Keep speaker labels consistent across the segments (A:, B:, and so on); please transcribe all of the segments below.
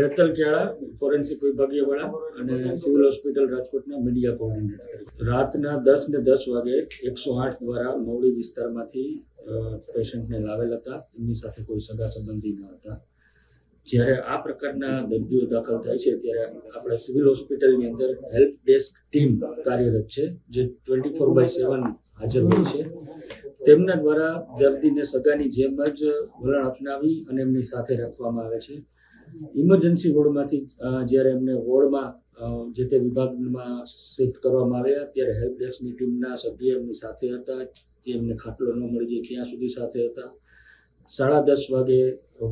A: હેતલ કેળા, ફોરેન્સિક વિભાગીયવાળા અને civil hospital રાજકોટના મીડિયા કોઓર્ડિનેટર. રાતના 10 ને 10 વાગે 108 દ્વારા મવડી વિસ્તારમાંથી પેશન્ટને લાવેલ હતા. એમની સાથે કોઈ સગા સંબંધી ન હતા. જ્યારે આ પ્રકારના દર્દીઓ દાખલ થાય છે ત્યારે આપણે સિવિલ હોસ્પિટલની અંદર હેલ્પ ડેસ્ક ટીમ કાર્યરત છે, જે 24/7 હાજર હોય છે. તેમના દ્વારા દર્દીને સગાની જેમ જ વલણ અપનાવી અને એમની સાથે રાખવામાં આવે છે. ઇમરજન્સી વોર્ડમાંથી જ્યારે એમને વોર્ડમાં જે તે વિભાગમાં શિફ્ટ કરવામાં આવ્યા ત્યારે હેલ્પ ડેસ્કની ટીમના સભ્ય એમની સાથે હતા. જે એમને ખાટલો ન મળી જાય ત્યાં સુધી સાથે હતા. 10:30 વાગે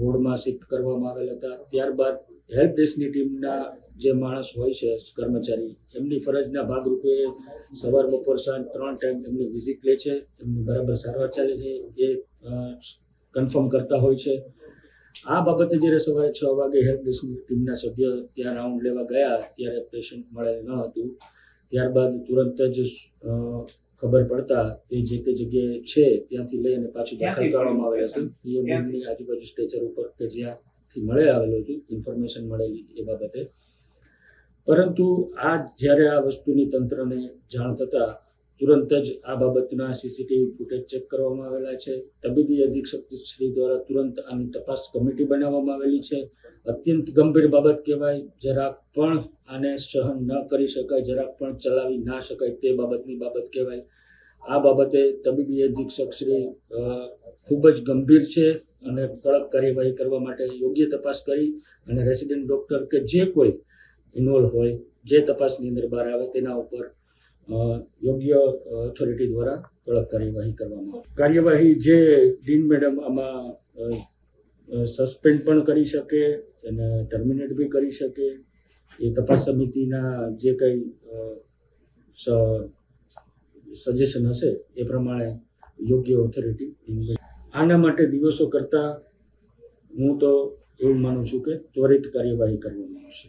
A: વોર્ડમાં શિફ્ટ કરવામાં આવેલ હતા. ત્યારબાદ હેલ્પ ડેસ્કની ટીમના જે માણસ હોય છે, કર્મચારી, એમની ફરજના ભાગરૂપે સવાર, બપોર, સાંજ 3 ટાઈમ એમની વિઝિટ લે છે. એમની બરાબર સારવાર ચાલે છે એ કન્ફર્મ કરતા હોય છે. આ બાબતે જ્યારે સવારે 6 વાગે હેલ્પ ડેસ્કની ટીમના સભ્ય ત્યાં રાઉન્ડ લેવા ગયા ત્યારે પેશન્ટ મળેલ ન હતું. ત્યારબાદ તુરંત જ ખબર પડતા તે જે તે જગ્યાએ છે ત્યાંથી લઈ અને પાછું દાખલ કરવામાં આવેલ હતું. પીએમની આજુબાજુ સ્ટેચર ઉપર કે જ્યાંથી મળે આવેલું હતું, ઇન્ફોર્મેશન મળેલી એ બાબતે. પરંતુ જ્યારે આ વસ્તુની તંત્રને જાણ થતાં તુરંત જ આ બાબતના સીસીટીવી ફૂટેજ ચેક કરવામાં આવેલા છે. તબીબી અધિક્ષક શ્રી દ્વારા તુરંત આની તપાસ કમિટી બનાવવામાં આવેલી છે. અત્યંત ગંભીર બાબત કહેવાય. જરાક પણ આને સહન ન કરી શકાય, જરાક પણ ચલાવી ના શકાય તે બાબતની બાબત કહેવાય. આ બાબતે તબીબી અધિક્ષક શ્રી ખૂબ જ ગંભીર છે અને કડક કાર્યવાહી કરવા માટે યોગ્ય તપાસ કરી અને રેસિડેન્ટ ડૉક્ટર કે જે કોઈ ઇન્વોલ્વ હોય, જે તપાસની અંદર બહાર આવે તેના ઉપર યોગ્ય ઓથોરિટી દ્વારા કડક કાર્યવાહી કરવામાં આવે. કાર્યવાહી જે ડીન મેડમ આમાં સસ્પેન્ડ પણ કરી શકે અને ટર્મિનેટ બી કરી શકે. એ તપાસ સમિતિના જે કંઈ સજેશન હશે એ પ્રમાણે યોગ્ય ઓથોરિટી. આના માટે દિવસો કરતાં હું તો એવું માનું છું કે ત્વરિત કાર્યવાહી કરવામાં આવશે.